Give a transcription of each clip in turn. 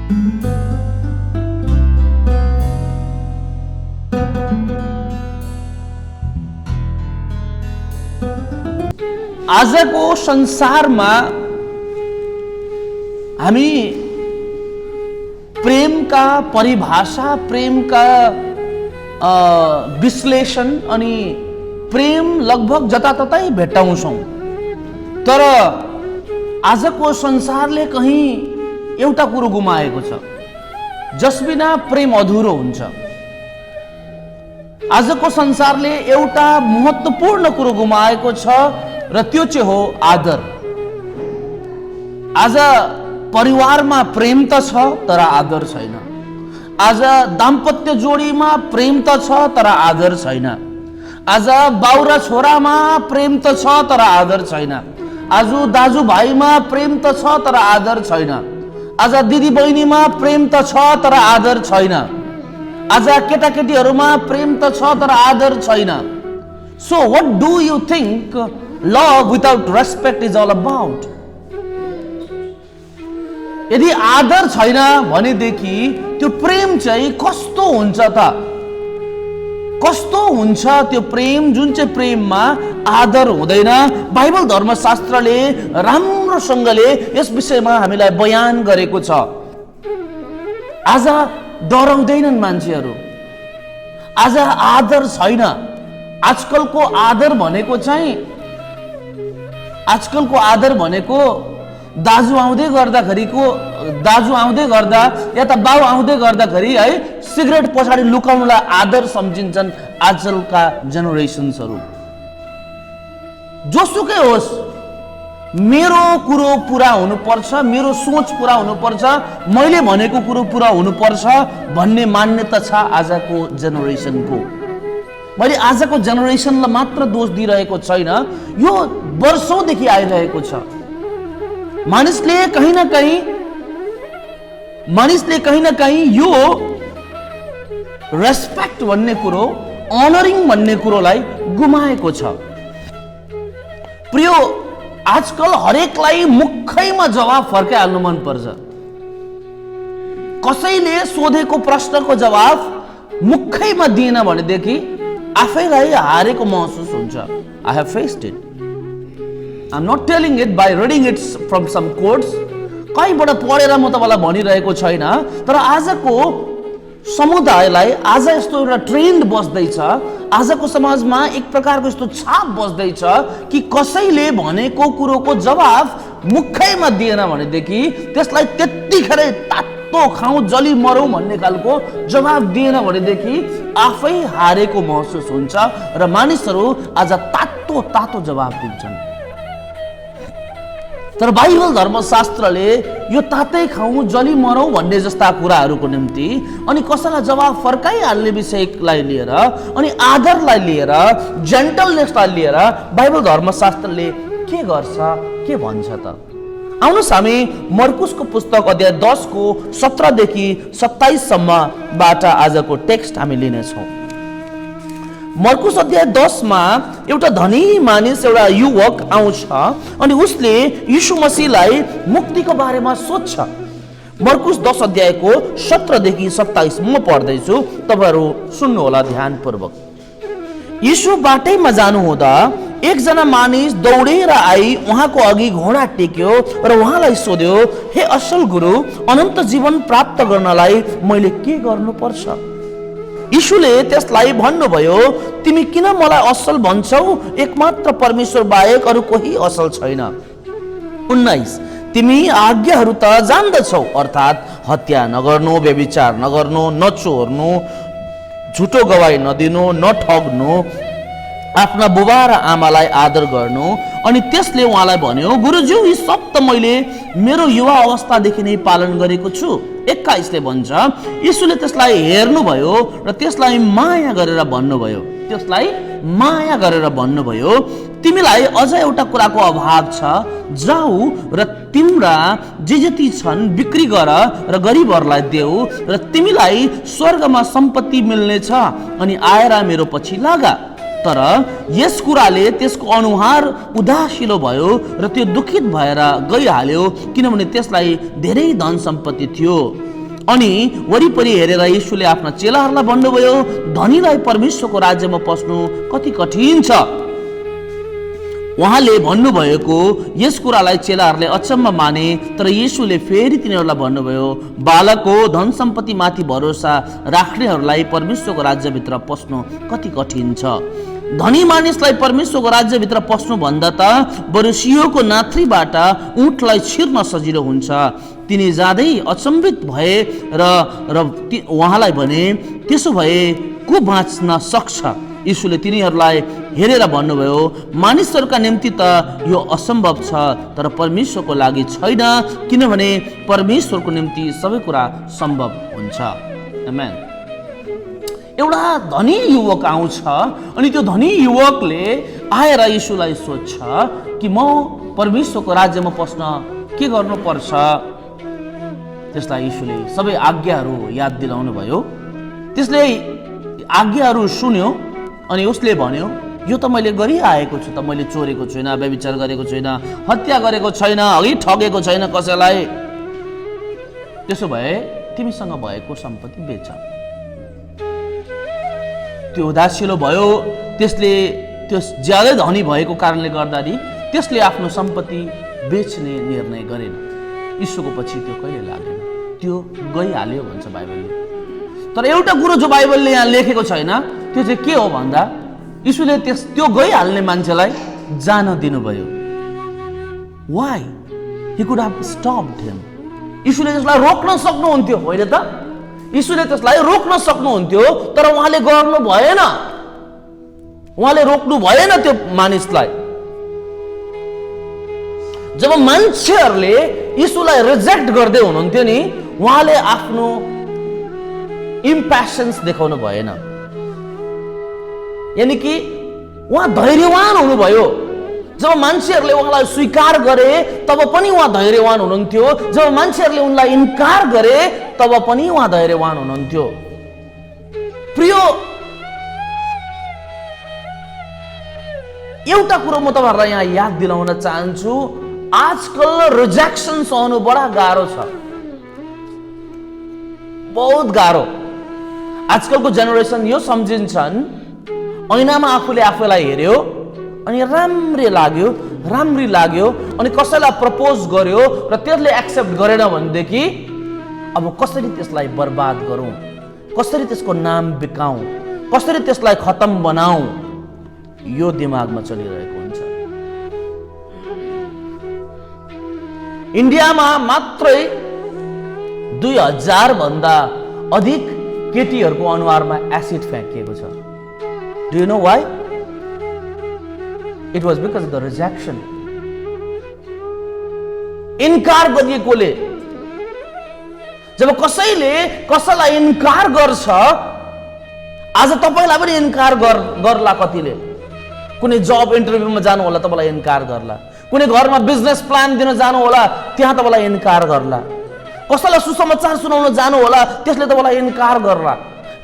आजको संसारमा हामी प्रेमका परिभाषा, प्रेमका विश्लेषण अनि प्रेम लगभग जताततै भेट्टाउँछौँ। तर आजको संसारले कहीं एउटा कुरो गुमाएको छ, जसबिना प्रेम अधुरो हुन्छ। आजको संसारले एउटा महत्त्वपूर्ण कुरो गुमाएको छ र त्यो चाहिँ हो आदर। आज परिवारमा प्रेम त छ तर आदर छैन। आज दाम्पत्य जोडीमा प्रेम त छ तर आदर छैन। आज बाउ र छोरामा प्रेम त छ तर आदर छैन। आज दाजुभाइमा प्रेम त छ तर आदर छैन। आज दिदी बहिनीमा प्रेम त छ तर आदर छैन। आज केटाकेटीहरूमा प्रेम त छ तर आदर छैन। So what do you think love without respect is all about? यदि आदर छैन भनेदेखि त्यो प्रेम चाहिँ कस्तो हुन्छ त? कस्तो हुन्छ त्यो प्रेम जुन चाहिँ प्रेममा आदर हुँदैन? बाइबल धर्मशास्त्रले राम्रोसँगले यस विषयमा हामीलाई बयान गरेको छ। आज डराउँदैनन् मान्छेहरू, आज आदर छैन। आजकलको आदर भनेको चाहिँ, आजकलको आदर भनेको दाजु आउँदै गर्दा या त बाउ आउँदै गर्दाखेरि है सिगरेट पछाडि लुकाउनलाई आदर सम्झिन्छन् आजकलका जेनेरेसन्सहरू। जोसुकै होस्, मेरो कुरो पुरा हुनुपर्छ, मेरो सोच पुरा हुनुपर्छ, मैले भनेको कुरो पुरा हुनुपर्छ भन्ने मान्यता छ आजको जेनेरेसनको। मैले आजको जेनेरेसनलाई मात्र दोष दिइरहेको छैन, यो वर्षौंदेखि आइरहेको छ। मानिसले कहीं न कहीं यो रेस्पेक्ट भन्ने कुरो, अनरिङ भन्ने कुरोलाई गुमाएको छ। प्रियो, आजकल हरेकलाई मुखैमा जवाब फर्काइहाल्नु मन पर्छ। कसैले सोधेको प्रश्नको जवाब मुखैमा दिएन भनेदेखि आफैलाई हारेको महसुस हुन्छ। I have faced it. I'm not telling it by reading it from some quotes. कहीँबाट पढेर म तपाईलाई भनिरहेको छैन, तर आजको समुदायलाई आज यस्तो एउटा ट्रेन्ड बस्दैछ, आजको समाजमा एक प्रकारको यस्तो छाप बस्दैछ कि कसैले भनेको कुरोको जवाब मुखैमा दिएन भनेदेखि त्यसलाई त्यतिखेरै तातो खाउँ जली मरौँ भन्ने खालको जवाब दिएन भनेदेखि आफै हारेको महसुस हुन्छ र मानिसहरू आज तातो जवाब दिन्छन्। तर बाइबल धर्मशास्त्रले यो तातै खाउँ जली मरौँ भन्ने जस्ता कुराहरूको निम्ति अनि कसैलाई जवाब फर्काइहाल्ने विषयलाई लिएर अनि आदरलाई लिएर जेन्टलनेसलाई लिएर बाइबल धर्मशास्त्रले के गर्छ, के भन्छ त? आउनुहोस् हामी मर्कुसको पुस्तक अध्याय 10 को 17 देखि 27 सम्मबाट आजको टेक्स्ट हामी लिनेछौँ। मर्कुस अध्याय 10 मा एउटा धनी मानिस, एउटा युवक आउँछ अनि उसले यीशु मसीहलाई मुक्तिको बारेमा सोध्छ। मर्कुस 10 अध्यायको 17 देखि 27 म पढ्दैछु, तपाईहरु सुन्नु होला ध्यानपूर्वक। यीशु बाटैमा जानुहुँदा एकजना मानिस दौडेर आई उहाँको अघि घोडा टेक्यो र उहाँलाई सोध्यो, हे असल गुरु, अनन्त जीवन प्राप्त गर्नलाई मैले के गर्नुपर्छ? यीशुले त्यसलाई भन्नुभयो, तिमी किन मलाई असल भन्छौ? एकमात्र परमेश्वर बाहेक अरु कोही असल छैन। 19 तिमी आज्ञाहरू त जान्दछौ, अर्थात् हत्या नगर्नु, व्यभिचार नगर्नु, नचोर्नु, झुटो गवाही नदिनु, नठग्नु, आफ्ना बुबा र आमालाई आदर गर्नु। अनि त्यसले उहाँलाई भन्यो, गुरुज्यू, यी सब त मैले मेरो युवा अवस्थादेखि नै पालन गरेको छु। 21 ले भन्छ, यीशुले त्यसलाई हेर्नुभयो र त्यसलाई माया गरेर भन्नुभयो, तिमीलाई अझ एउटा कुराको अभाव छ, जाऊ र तिम्रा जे जति छन् बिक्री गर र गरिबहरूलाई देऊ र तिमीलाई स्वर्गमा सम्पत्ति मिल्नेछ, अनि आएर मेरो पछि लागा। तर यस कुराले त्यसको अनुहार उदासिलो भयो र त्यो दुखित भएर गइहाल्यो, किनभने त्यसलाई धेरै धन सम्पत्ति थियो। अनि वरिपरि हेरेर यीशुले आफ्ना चेलाहरूलाई भन्नुभयो, धनीलाई परमेश्वरको राज्यमा पस्नु कति कठिन छ। उहाँले भन्नुभएको यस कुरालाई चेलाहरूले अचम्म माने, तर यीशुले फेरि तिनीहरूलाई भन्नुभयो, बालक हो, धन सम्पत्ति माथि भरोसा राख्नेहरूलाई परमेश्वरको राज्यभित्र पस्नु कति कठिन छ। धनी मानिसलाई परमेश्वरको राज्यभित्र पस्नु भन्दा त बरु सिंहको नाथ्रीबाट ऊँटलाई छिर्न सजिलो हुन्छ। तिनी जाँदै अचम्भित भए र उहाँलाई भने, त्यसो भए को बाँच्न सक्छ? यीशुले तिनीहरूलाई हेरेर भन्नुभयो, मानिसहरूका निम्ति त यो असम्भव छ, तर परमेश्वरको लागि छैन, किनभने परमेश्वरको निम्ति सबै कुरा सम्भव हुन्छ। आमेन। एउटा धनी युवक आउँछ अनि त्यो धनी युवकले आएर यीशुलाई सोध्छ कि म परमेश्वरको राज्यमा पस्न के गर्नुपर्छ। त्यसलाई यीशुले सबै आज्ञाहरू याद दिलाउनु भयो। त्यसले आज्ञाहरू सुन्यो अनि उसले भन्यो, यो त मैले गरिआएको छु त, मैले चोरेको छैन, व्यभिचार गरेको छैन, हत्या गरेको छैन, अघि ठगेको छैन कसैलाई। त्यसो भए तिमीसँग भएको सम्पत्ति बेच। त्यो उदासिलो भयो। त्यसले त्यो ज्यादै धनी भएको कारणले गर्दाखेरि त्यसले आफ्नो सम्पत्ति बेच्ने निर्णय गरेन। यीशुको पछि त्यो कहिले लागेन, त्यो गइहाल्यो भन्छ बाइबलले। तर एउटा कुरो जो बाइबलले यहाँ लेखेको छैन त्यो चाहिँ के हो भन्दा, यीशुले त्यो गइहाल्ने मान्छेलाई जान दिनुभयो। Why? He could have stopped him. यीशुले त्यसलाई रोक्न सक्नुहुन्थ्यो, होइन त? यीशुले त्यसलाई रोक्न सक्नुहुन्थ्यो, तर उहाँले गर्नु भएन। उहाँले रोक्नु भएन त्यो मानिसलाई। जब मान्छेहरूले यीशुलाई रिजेक्ट गर्दै हुनुहुन्थ्यो नि, उहाँले आफ्नो इम्प्यासन्स देखाउनु भएन। यानी कि उहाँ धैर्यवान हुनुभयो। जब मान्छेहरूले उहाँलाई स्वीकार गरे तब पनि उहाँ धैर्यवान हुनुहुन्थ्यो। जब मान्छेहरूले उनलाई इन्कार गरे तब पनि उहाँ धैर्यवान हुनुहुन्थ्यो। प्रियो, एउटा कुरो म तपाईहरुलाई यहाँ याद दिलाउन चाहन्छु, आजकल रिजेक्सन सहनु बडा गाह्रो छ, बहुत गाह्रो। आजकलको जेनेरेसन यो सम्झिन्छन्, ऐनामा आफूले आफैलाई हेर्यो अनि राम्री लाग्यो अनि कसैलाई प्रपोज गर्यो र त्यसले एक्सेप्ट गरेन भनेदेखि अब कसरी त्यसलाई बर्बाद गरौँ, कसरी त्यसको नाम बिकाउँ, कसरी त्यसलाई खतम बनाऊ, यो दिमागमा चलिरहेको हुन्छ। इन्डियामा मात्रै 2000 भन्दा अधिक केटीहरूको अनुहारमा एसिड फ्याँकिएको छ। Do you know why? It was because of the rejection. इन्कार गरिएकोले। जब कसैले कसैलाई इन्कार गर्छ, आज तपाईलाई पनि इन्कार गर्ला। कतिले कुनै जब इन्टरभ्यूमा जानु होला तपाईलाई इन्कार गर्ला, कुनै घरमा बिजनेस प्लान दिन जानु होला त्यहाँ तपाईलाई इन्कार गर्ला, कसैलाई सुसमाचार सुनाउन जानु होला त्यसले तपाईलाई इन्कार गर्ला,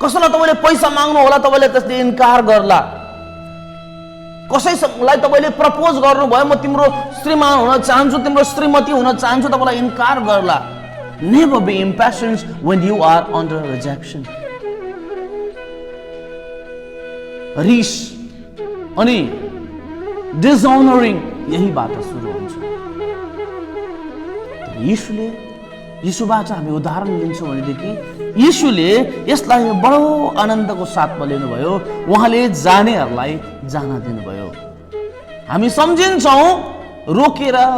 कसैलाई तपाईले पैसा माग्नु होला तपाईले त्यसले इन्कार गर्ला, कसैलाई तपाईले प्रपोज गर्नुभयो म तिम्रो श्रीमान हुन चाहन्छु, तिम्रो श्रीमती हुन चाहन्छु, तपाईलाई इन्कार गर्ला। Never be impatient when you are under rejection. रिस अनि डिसअनरिङ यहीबाट सुरु हुन्छ। यीशुबाट हामी उदाहरण लिन्छौँ भनेदेखि यीशुले यसलाई बडो आनन्दको साथमा लिनुभयो। उहाँले जानेहरूलाई जान दिनुभयो। हामी सम्झिन्छौँ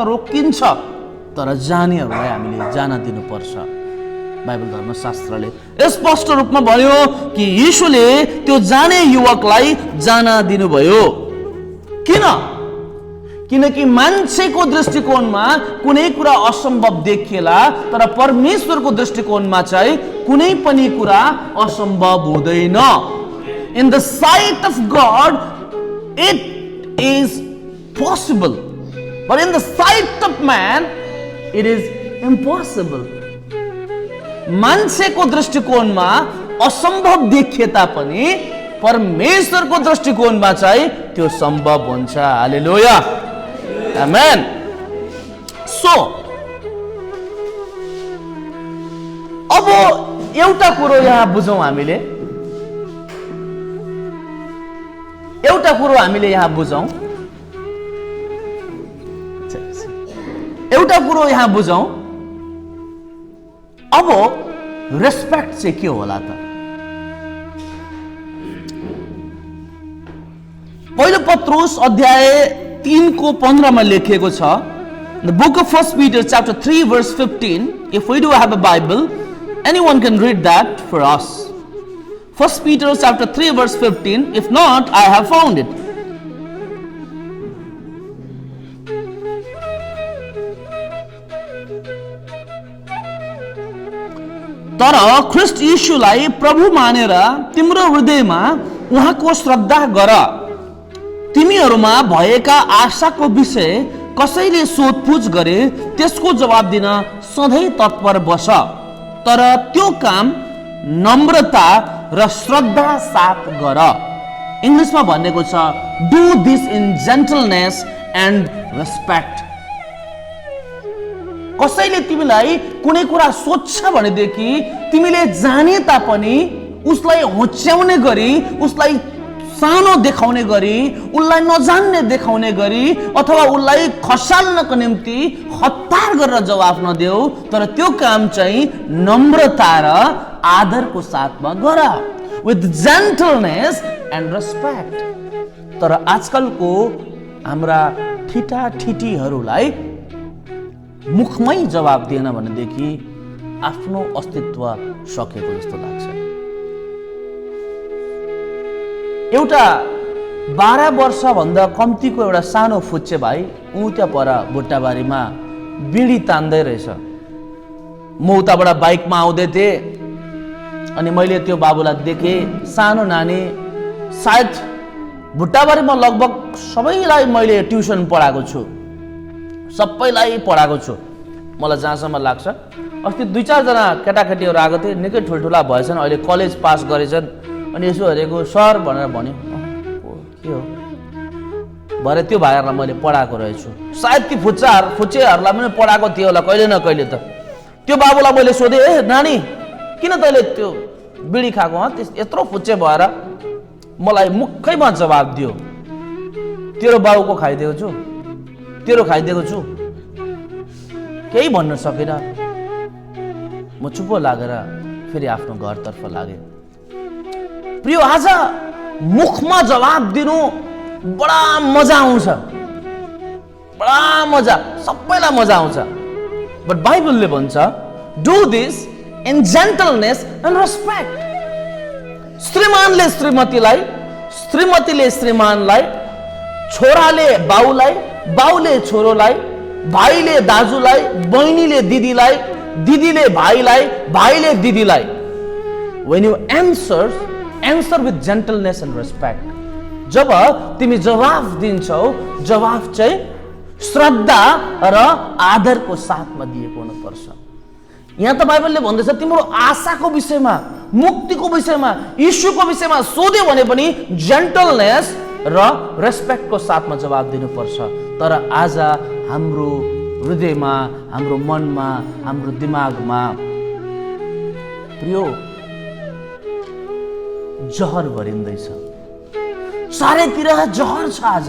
रोकिन्छ, तर जानेहरूलाई हामीले जान दिनुपर्छ। बाइबल धर्मशास्त्रले स्पष्ट रूपमा भन्यो कि यीशुले त्यो जाने युवकलाई जान दिनुभयो। किनकि मान्छेको दृष्टिकोणमा कुनै कुरा असम्भव देखिएला, तर परमेश्वरको दृष्टिकोणमा चाहिँ कुनै पनि कुरा असम्भव हुँदैन। In the site of God it is possible, but in the site of man it is impossible. मान्छेको दृष्टिकोणमा असम्भव देखिए तापनि परमेश्वरको दृष्टिकोणमा चाहिँ त्यो सम्भव हुन्छ। हालेलुया, आमेन। सो अब एउटा कुरो यहाँ बुझौँ हामीले, एउटा कुरो हामीले यहाँ बुझौँ, एउटा कुरो यहाँ बुझौँ। अब रेस्पेक्ट चाहिँ के होला त? पहिलो पत्रुस अध्याय 3:15 मा लेखिएको छ, the book of 1 Peter chapter 3 verse 15. If we do have a Bible, anyone can read that for us. 1 Peter chapter 3 verse 15. If not, I have found it. तर ख्रिस्ट यीशुलाई प्रभु मानेर तिम्रो हृदयमा उहाँको श्रद्धा गर। तिमीहरूमा भएका आशाको विषय कसैले सोधपुछ गरे त्यसको जवाब दिन सधैँ तत्पर बस, तर त्यो काम नम्रता र श्रद्धा साथ गर। इङ्ग्लिसमा भनेको छ, do this in gentleness and respect. कसैले तिमीलाई कुनै कुरा सोध्छ भनेदेखि तिमीले जाने तापनि उसलाई होच्याउने गरी, उसलाई सानो देखाउने गरी, उसलाई नजान्ने देखाउने गरी अथवा उसलाई खसाल्नको निम्ति हतार गरेर जवाफ नदेऊ, तर त्यो काम चाहिँ नम्रता र आदरको साथमा गर, विथ जेन्टलनेस एन्ड रेस्पेक्ट। तर आजकलको हाम्रा ठिटा ठिटीहरूलाई मुखमै जवाब दिएन भनेदेखि आफ्नो अस्तित्व सकेको जस्तो लाग्छ। एउटा 12 वर्षभन्दा कम्तीको एउटा सानो फुच्चे भाइ ऊ त्यहाँ पर भुट्टाबारीमा बिडी तान्दै रहेछ। म उताबाट बाइकमा आउँदै थिएँ अनि मैले त्यो बाबुलाई देखेँ, सानो नानी, सायद भुट्टाबारीमा लगभग सबैलाई मैले ट्युसन पढाएको छु, सबैलाई पढाएको छु मलाई जहाँसम्म लाग्छ। अस्ति 2-4 जना केटाकेटीहरू आएको थिए, निकै ठुल्ठुला भएछन्, अहिले कलेज पास गरेछन्। अनि यसो हेरेको, सर भनेर भन्यो, के हो भरे त्यो भाइहरूलाई मैले पढाएको रहेछु। सायद ती फुच्चेहरूलाई पनि पढाएको थियो होला कहिले न कहिले त। त्यो बाबुलाई मैले सोधेँ, ए नानी किन तैँले त्यो बिडी खाएको, यत्रो फुच्चे भएर? मलाई मुखैमा जवाब दियो, तेरो बाबुको खाइदिएको छु, तेरो खाइदिएको छु। केही भन्न सकेन। म चुप्पो लागेर फेरि आफ्नो घरतर्फ लागेँ। प्रिय, आज मुखमा जवाब दिनु बडा मजा आउँछ, बडा मजा, सबैलाई मजा आउँछ। बट बाइबलले भन्छ, do this in gentleness and respect. श्रीमानले श्रीमतीलाई, श्रीमतीले श्रीमानलाई, छोराले बाउलाई, बाउले छोरोलाई, भाइले दाजुलाई, बहिनीले दिदीलाई, दिदीले भाइलाई, भाइले दिदीलाई। When you answer with gentleness and respect. जब तिमी जवाफ दिन्छौ, जवाफ चाहिँ श्रद्धा र आदरको साथमा दिएको हुनुपर्छ। यहाँ त बाइबलले भन्दैछ, तिम्रो आशाको विषयमा, मुक्तिको विषयमा, यीशुको विषयमा सोध्यो भने पनि जेन्टलनेस र रेस्पेक्टको साथमा जवाब दिनुपर्छ। तर आज हाम्रो हृदयमा, हाम्रो मनमा, हाम्रो दिमागमा प्रियो जहर भरिँदैछ, चारैतिर जहर छ। आज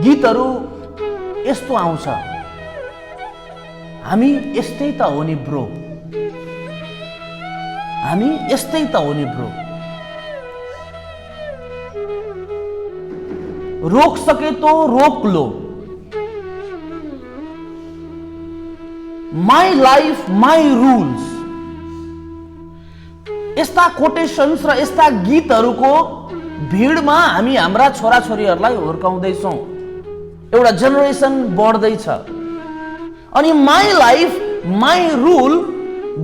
गीतहरू यस्तो आउँछ, हामी यस्तै त हो नि ब्रो, हामी यस्तै त हो नि ब्रो। रोक सके तो रोक लो, माई लाइफ माई रुल्स। यस्ता कोटेशन्स र यस्ता गीतहरूको भिडमा हामी हाम्रा छोराछोरीहरूलाई हुर्काउँदैछौँ। एउटा जेनेरेसन बढ्दैछ अनि माई लाइफ माई रुल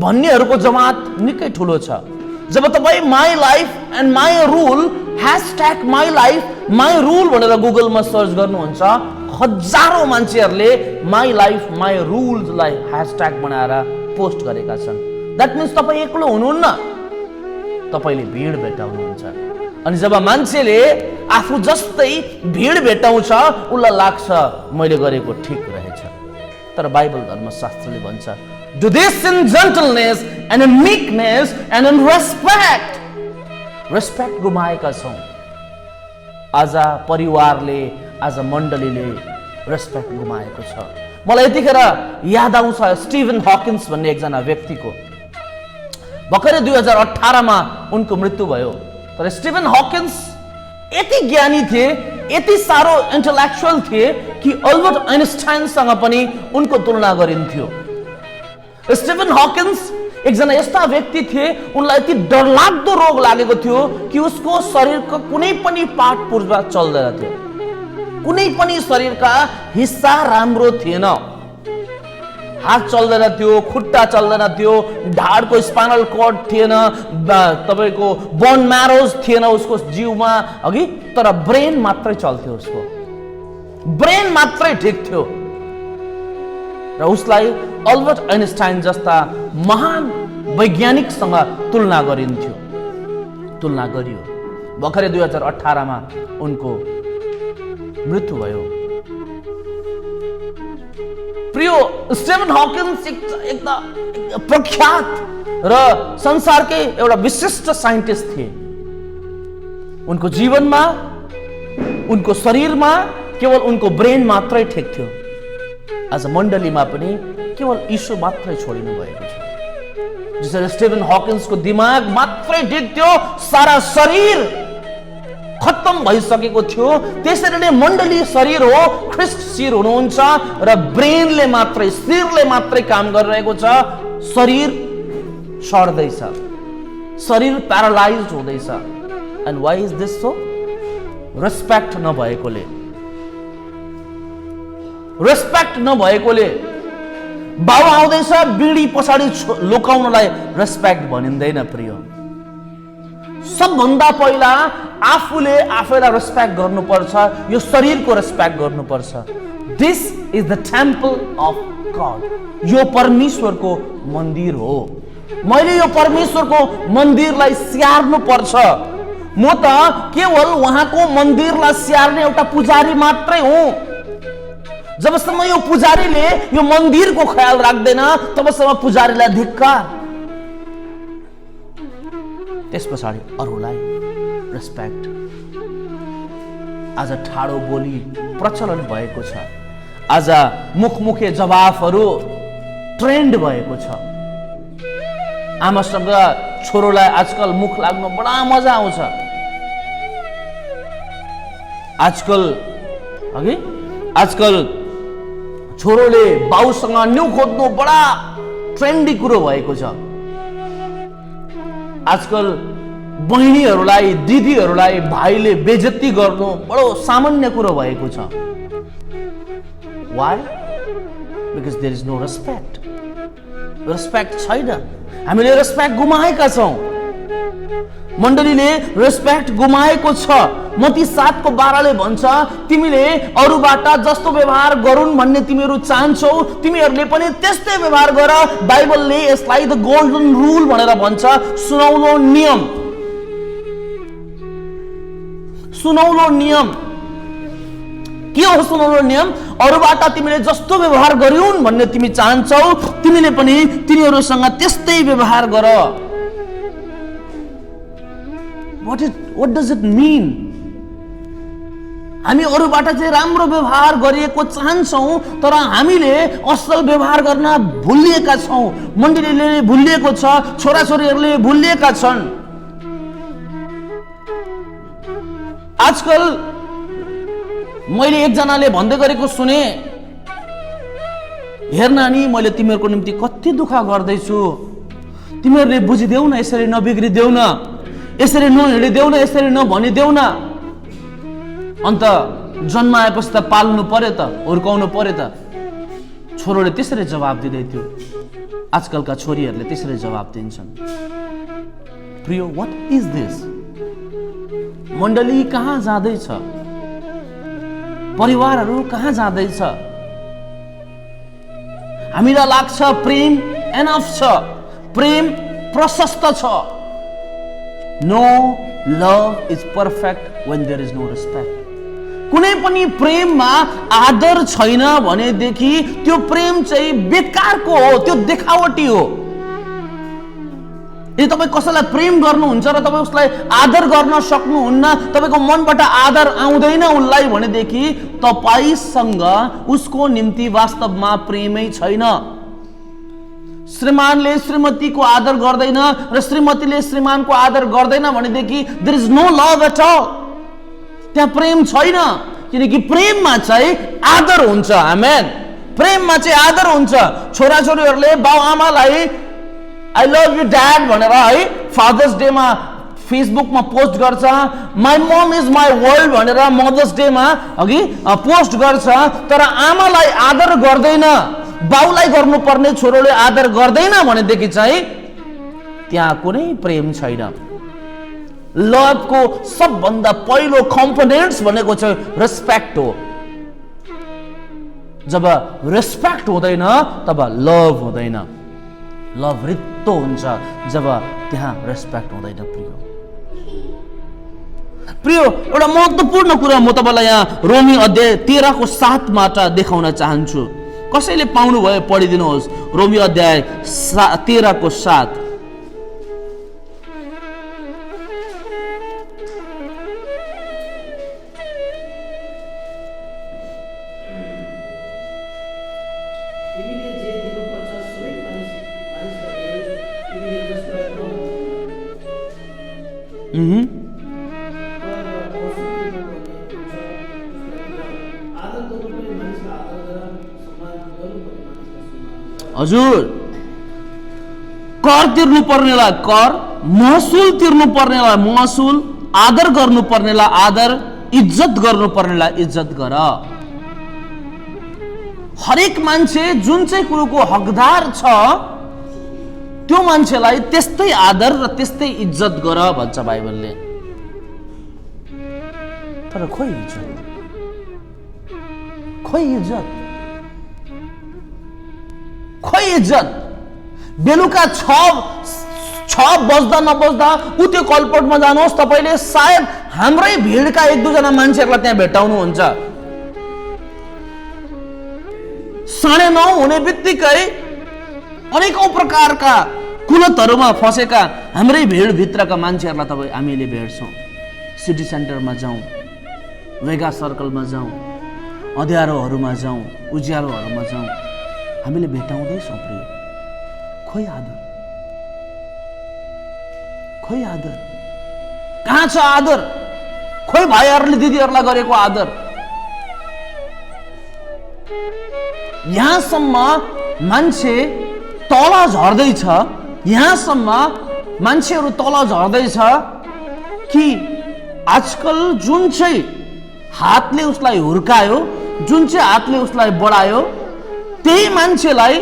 भन्नेहरूको जमात निकै ठुलो छ। जब तपाईँ my life and my rule # my life my rule भनेर गुगलमा सर्च गर्नुहुन्छ, हजारौं मान्छेहरूले माई लाइफ माई रुल्सलाई # बनाएर पोस्ट गरेका छन्। द्याट मिन्स तपाईँ एक्लो हुनुहुन्न, तपाईले भिड भेटाउनुहुन्छ। अनि जब मान्छेले आफू जस्तै भिड भेटाउँछ, उसलाई लाग्छ मैले गरेको ठिक रहेछ। तर बाइबल धर्मशास्त्रले भन्छ do this in gentleness and in meekness and in respect. Respect गुमाएका छौँ। आज परिवारले, आज मण्डलीले रेस्पेक्ट गुमाएको छ। मलाई यतिखेर याद आउँछ स्टिभन हकिन्स भन्ने एकजना व्यक्तिको। भर्खरै 2018 मा उनको मृत्यु भयो। तर स्टिभन हकिन्स यति ज्ञानी थिए, यति साह्रो इन्टेलेक्चुअल थिए कि अल्बर्ट आइन्स्टाइनसँग पनि उनको तुलना गरिन्थ्यो। स्टिभन हकिन्स एकजना यस्ता व्यक्ति थिए, उनलाई यति डरलाग्दो रोग लागेको थियो कि उसको शरीरको कुनै पनि पार्ट पुर्जा चल्दैन थियो। कुनै पनि शरीरका हिस्सा राम्रो थिएन। हात चल्दैन थियो, खुट्टा चल्दैन थियो, ढाडको स्पाइनल कॉर्ड थिएन, तपाईको बोन म्यारोज थिएन उसको जिउमा, अघि तर ब्रेन मात्रै चल्थ्यो। उसको ब्रेन मात्रै ठिक थियो र उसलाई अल्बर्ट आइन्स्टाइन जस्ता महान वैज्ञानिकसँग तुलना गरिन्थ्यो, तुलना गरियो। भर्खरै 2018 मा उनको मृत्यु भयो। प्रियो, स्टिभन हकिन्स एकदम प्रख्यात र संसारकै एउटा विशिष्ट साइन्टिस्ट थिए। उनको जीवनमा, उनको शरीरमा केवल उनको ब्रेन मात्रै ठिक थियो। आज मण्डलीमा पनि केवल यीशु मात्रै छोडिनु भएको छ। जसरी स्टिभन हकिन्सको दिमाग मात्रै ठिक थियो, सारा शरीर खत्तम भइसकेको थियो, त्यसरी नै मण्डली शरीर हो, ख्रिस्ट शिर हुनुहुन्छ र ब्रेनले मात्रै, शिरले मात्रै काम गरिरहेको छ। शरीर सड्दैछ, शरीर प्यारालाइज्ड हुँदैछ। And why is this so? Respect नभएकोले, रेस्पेक्ट नभएकोले। बाउ आउँदैछ, बिडी पछाडि लुकाउनलाई रेस्पेक्ट भनिँदैन। प्रिय, सबभन्दा पहिला आफूलाई रेस्पेक्ट गर्नुपर्छ। यो शरीरको रेस्पेक्ट गर्नुपर्छ। This is the temple of God. यो परमेश्वरको मन्दिर हो। मैले यो परमेश्वरको मन्दिरलाई स्याहार्नु पर्छ। म त केवल उहाँको मन्दिरलाई स्याहार्ने एउटा पुजारी मात्रै हुँ। जबसम्म यो पुजारीले यो मन्दिरको ख्याल राख्दैन, तबसम्म पुजारीलाई धिक्कार। त्यस पछाडि अरूलाई रेस्पेक्ट। आज ठाडो बोली प्रचलन भएको छ। आज मुखमुखे जवाफहरू ट्रेन्ड भएको छ। आमासँग छोरोलाई आजकल मुख लाग्न बडा मजा आउँछ। आजकल छोरोले बाउसँग न्यु खोज्नु बडा ट्रेन्डी कुरो भएको छ। आजकल बहिनीहरूलाई, दिदीहरूलाई भाइले बेइज्जती गर्नु बडो सामान्य कुरो भएको छ। Why? Because there is no respect. Respect छैन। हामीले रेस्पेक्ट गुमाएका छौँ। मण्डलीले रेस्पेक्ट गुमाएको छ। मत्ती 7:12 भन्छ, तिमीले अरूबाट जस्तो व्यवहार गरून् भन्ने तिमीहरू चाहन्छौ, तिमीहरूले पनि त्यस्तै व्यवहार गर। बाइबलले यसलाई द गोल्डन रुल भनेर भन्छ, सुनौलो नियम। सुनौलो नियम के हो? सुनौलो नियम अरूबाट तिमीले जस्तो व्यवहार गर्यून् भन्ने तिमी चाहन्छौ, तिमीले पनि तिनीहरूसँग त्यस्तै व्यवहार गर। What does it mean? हामी अरूबाट चाहिँ राम्रो व्यवहार गरिएको चाहन्छौँ, तर हामीले असल व्यवहार गर्न भुलिएका छौँ। मण्डलीले भुलिएको छ, छोराछोरीहरूले भुलिएका छन्। आजकल मैले एकजनाले भन्दै गरेको सुने, हेर नानी, मैले तिमीहरूको निम्ति कति दुःख गर्दैछु, तिमीहरूले बुझिदेऊ न, यसरी नबिग्रिदेऊ न, यसरी नहिँडिदेऊ न, यसरी नभनिदेऊ न। अन्त जन्माएपछि त पाल्नु पर्यो त, हुर्काउनु पर्यो त। छोरोले त्यसरी जवाब दिँदै थियो। आजकलका छोरीहरूले त्यसरी जवाब दिन्छन्। प्रिय, व्हाट इज दिस? मण्डली कहाँ जाँदैछ? परिवारहरू कहाँ जाँदैछ? हामीलाई लाग्छ प्रेम एनफ छ, प्रेम प्रशस्त छ। No love is perfect when there is no respect. कुनै पनि प्रेममा आदर छैन भनेदेखि त्यो प्रेम चाहिँ बेकारको हो, त्यो देखावटी हो। यदि तपाईँ कसैलाई प्रेम गर्नुहुन्छ र तपाईँ उसलाई आदर गर्न सक्नुहुन्न, तपाईँको मनबाट आदर आउँदैन उसलाई भनेदेखि तपाईँसँग उसको निम्ति वास्तवमा प्रेमै छैन। श्रीमानले श्रीमतीको आदर गर्दैन र श्रीमतीले श्रीमानको आदर गर्दैन भनेदेखि there is no love at all, त्यहाँ प्रेम छैन। किनकि प्रेममा चाहिँ आदर हुन्छ। आमेन। प्रेममा चाहिँ आदर हुन्छ। छोराछोरीहरूले बाउ आमालाई आई लभ यु ड्याड भनेर है फादर्स डेमा फेसबुकमा पोस्ट गर्छ, my mom is my world भनेर मदर्स डेमा अघि पोस्ट गर्छ, तर आमालाई आदर गर्दैन, बाउलाई गर्नुपर्ने छोरोले आदर गर्दैन भनेदेखि चाहिँ त्यहाँ कुनै प्रेम छैन। लभको सबभन्दा पहिलो कम्पोनेन्ट्स भनेको चाहिँ रेस्पेक्ट हो। जब रेस्पेक्ट हुँदैन तब लभ हुँदैन। लभ रित्तो हुन्छ जब त्यहाँ रेस्पेक्ट हुँदैन। प्रिय एउटा महत्त्वपूर्ण कुरा म तपाईलाई यहाँ रोमी अध्याय 13 को 7 बाट देखाउन चाहन्छु। कसैले पाउनु भयो पढिदिनुहोस्। रोमी अध्याय 13 को 7। हजुर, कर तिर्नु पर्नेलाई कर, महसुल तिर्नु पर्नेलाई महसुल, आदर गर्नु पर्नेलाई आदर, इज्जत गर्नु पर्नेलाई इज्जत गर। हरेक मान्छे जुन चाहिँ कुरोको हकदार छ त्यो मान्छेलाई त्यस्तै आदर र त्यस्तै इज्जत गर भन्छ बाइबलले। तर खोइ इज्जत, खोइ इज्जत, खोइ इज्जत। बेलुका 6 बज्दा नबज्दा उ त्यो कलपटमा जानुहोस् तपाईले, सायद हाम्रै भिडका 1-2 मान्छेहरूलाई त्यहाँ भेटाउनुहुन्छ। 9:30 हुने बित्तिकै अनेकौं प्रकारका कुलतहरूमा फसेका हाम्रै भिडभित्रका मान्छेहरूलाई तपाईँ हामीले भेट्छौँ। सिटी सेन्टरमा जाउँ, वेगा सर्कलमा जाउँ, अँध्यारोहरूमा जाउँ, उज्यालोहरूमा जाउँ, हामीले भेटाउँदैछौँ। प्रिय, खोइ आदर, खोइ आदर, कहाँ छ आदर? खोइ भाइहरूले दिदीहरूलाई गरेको आदर। यहाँसम्म मान्छे तल झर्दैछ, यहाँसम्म मान्छेहरू तल झर्दैछ कि आजकल जुन चाहिँ हातले उसलाई हुर्कायो, जुन चाहिँ हातले उसलाई बढायो, त्यही मान्छेलाई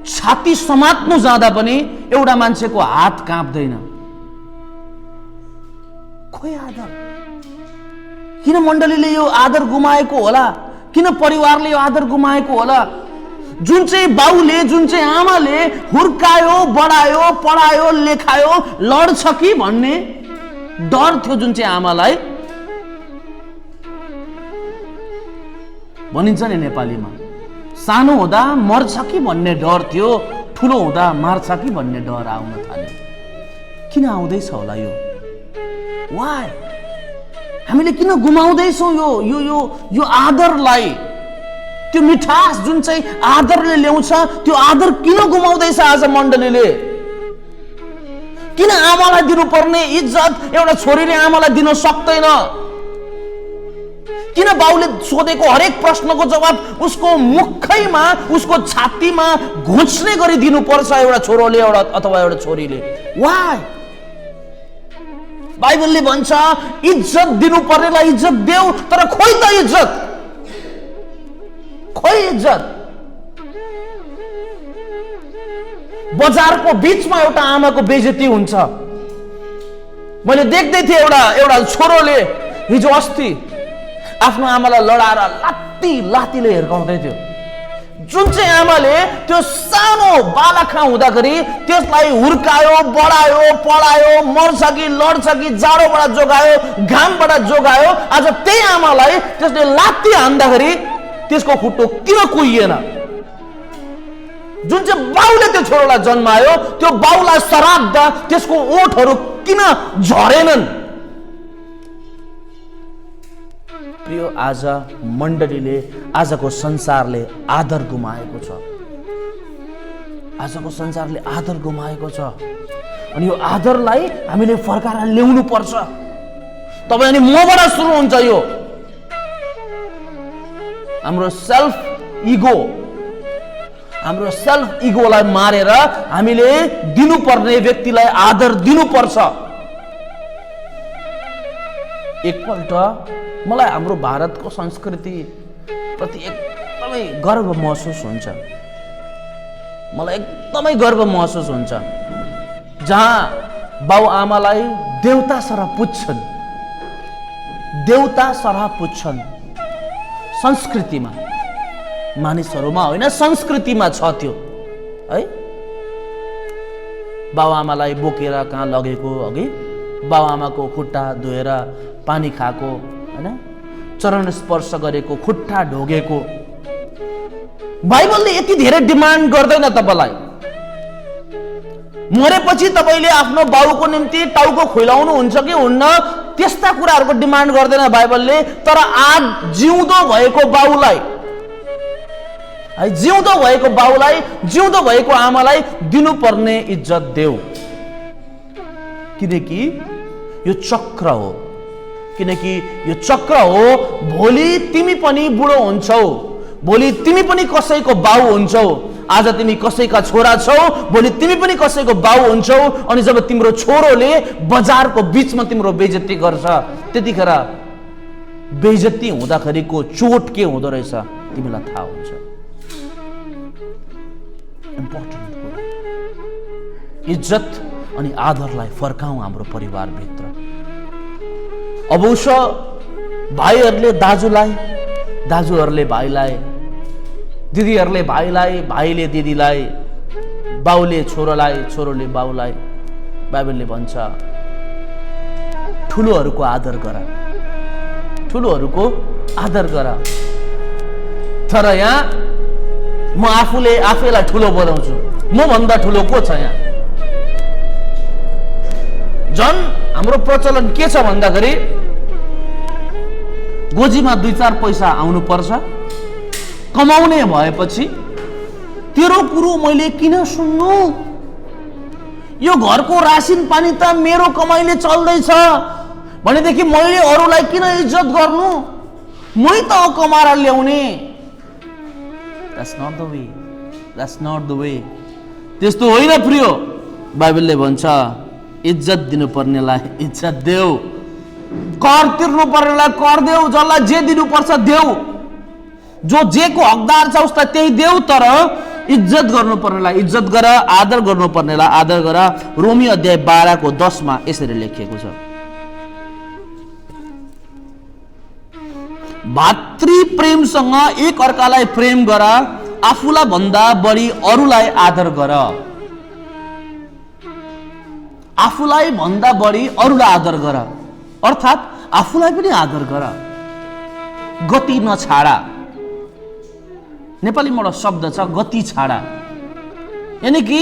छाती समात्नु जाँदा पनि एउटा मान्छेको हात काँप्दैन। खोइ आदर। किन मण्डलीले यो आदर गुमाएको होला? किन परिवारले यो आदर गुमाएको होला? जुन चाहिँ बाउले, जुन चाहिँ आमाले हुर्कायो, बढायो, पढायो, लेखायो, लड्छ कि भन्ने डर थियो जुन चाहिँ आमालाई, भनिन्छ नि नेपालीमा, सानो हुँदा मर्छ कि भन्ने डर थियो, ठुलो हुँदा मार्छ कि भन्ने डर आउन थाल्यो। किन आउँदैछ होला यो? वाइ? हामीले किन गुमाउँदैछौँ यो आदरलाई? त्यो मिठास जुन चाहिँ आदरले ल्याउँछ, त्यो आदर किन गुमाउँदैछ आज मण्डलीले? किन आमालाई दिनुपर्ने इज्जत एउटा छोरीले आमालाई दिन सक्दैन? किन बाउले सोधेको हरेक प्रश्नको जवाब उसको मुखैमा, उसको छातीमा घोच्ने गरी दिनुपर्छ एउटा छोरोले अथवा एउटा छोरीले? वाइ? बाइबलले भन्छ इज्जत दिनु पर्नेलाई इज्जत देऊ, तर खोइ त इज्जत, खोइ इज्जत। बजारको बीचमा एउटा आमाको बेइज्जती हुन्छ। मैले देख्दै थिएँ एउटा छोरोले हिजो अस्ति आफ्नो आमालाई लडाएर लात्तीले हिर्काउँदै थियो। जुन चाहिँ आमाले त्यो सानो बालखा हुँदाखेरि त्यसलाई हुर्कायो, बढायो, पढायो, मर्छ कि लड्छ कि जाडोबाट जोगायो, घामबाट जोगायो, आज त्यही आमालाई त्यसले लात्ती हान्दाखेरि त्यसको खुट्टो किन कुहिएन? जुन चाहिँ बाउले त्यो छोरोलाई जन्मायो त्यो बाउलाई श्राद्ध त्यसको ओठहरू किन झरेनन्? प्रिय, आज मण्डलीले, आजको संसारले आदर गुमाएको छ। आजको संसारले आदर गुमाएको छ अनि यो आदरलाई हामीले फर्काएर ल्याउनु पर्छ। तपाईँ अनि मबाट सुरु हुन्छ यो। हाम्रो सेल्फ इगोलाई मारेर हामीले दिनुपर्ने व्यक्तिलाई आदर दिनुपर्छ। एकपल्ट मलाई हाम्रो भारतको संस्कृति प्रति एकदमै गर्व महसुस हुन्छ। मलाई एकदमै गर्व महसुस हुन्छ जहाँ बाउ आमालाई देवता सरह पुज्छन्, देवता सरह पुज्छन्। संस्कृतिमा, मानिसहरूमा होइन, संस्कृतिमा छ त्यो है। बाउ आमालाई बोकेर कहाँ लगेको, अघि बाउ आमाको खुट्टा धोएर पानी खाएको हैन, चरण स्पर्श गरेको, खुट्टा ढोगेको। बाइबलले यति धेरै डिमान्ड गर्दैन तपाईलाई। मरेपछि तपाईले आफ्नो बाउको निम्ति टाउको खुइलाउनु हुन्छ कि हुन्न त्यस्ता कुराहरुको डिमान्ड गर्दैन बाइबलले। तर आज जिउँदो भएको बाउलाई, जिउँदो भएको बाउलाई, जिउँदो भएको आमालाई दिनुपर्ने इज्जत देऊ, किनकि यो चक्र हो। किनकि यो चक्र हो। भोलि तिमी पनि बुढो हुन्छौ, भोलि तिमी पनि कसैको बाउ हुन्छौ। आज तिमी कसैका छोरा छौ, भोलि तिमी पनि कसैको बाउ हुन्छौ। अनि जब तिम्रो छोरोले बजारको बीचमा तिम्रो बेइज्जती गर्छ, त्यतिखेर बेइज्जती हुँदाखेरिको चोट के हुँदो रहेछ तिमीलाई थाहा हुन्छ। इम्पोर्टेन्ट कुरा, इज्जत अनि आदरलाई फर्काऊ हाम्रो परिवारभित्र। अब उस भाइहरूले दाजुलाई, दाजुहरूले भाइलाई, दिदीहरूले भाइलाई, भाइले दिदीलाई, बाउले छोरोलाई, छोरोले बाउलाई। बाइबलले भन्छ ठुलोहरूको आदर गर, ठुलोहरूको आदर गर। तर यहाँ म आफैलाई ठुलो बनाउँछु। म भन्दा ठुलो को छ यहाँ? झन् हाम्रो प्रचलन के छ भन्दाखेरि गोजीमा 2-4 पैसा आउनु पर्छ, कमाउने भएपछि तेरो कुरो मैले किन सुन्नु? यो घरको रासिन पानी त मेरो कमाइले चल्दैछ भनेदेखि मैले अरूलाई किन इज्जत गर्नु? मै त कमाएर ल्याउने। That's not the way. That's not the way. त्यस्तो होइन प्रिय। बाइबलले भन्छ इज्जत दिनुपर्नेलाई इज्जत देऊ, कर तिर्नु पर्नेलाई कर देऊ, जसलाई जे दिनुपर्छ देऊ, जो जेको हकदार छ उसलाई त्यही देऊ। तर इज्जत गर्नुपर्नेलाई इज्जत गर, आदर गर्नुपर्नेलाई आदर गर। रोमी अध्याय 12 को 10 मा यसरी लेखिएको छ, भातृ प्रेमसँग एक अर्कालाई प्रेम गर, आफूलाई भन्दा बढी अरूलाई आदर गर। आफूलाई भन्दा बढी अरूलाई आदर गर, अर्थात् आफूलाई पनि आदर गर। गति नछाडा, नेपालीमा एउटा शब्द छ गति छाडा, यानी कि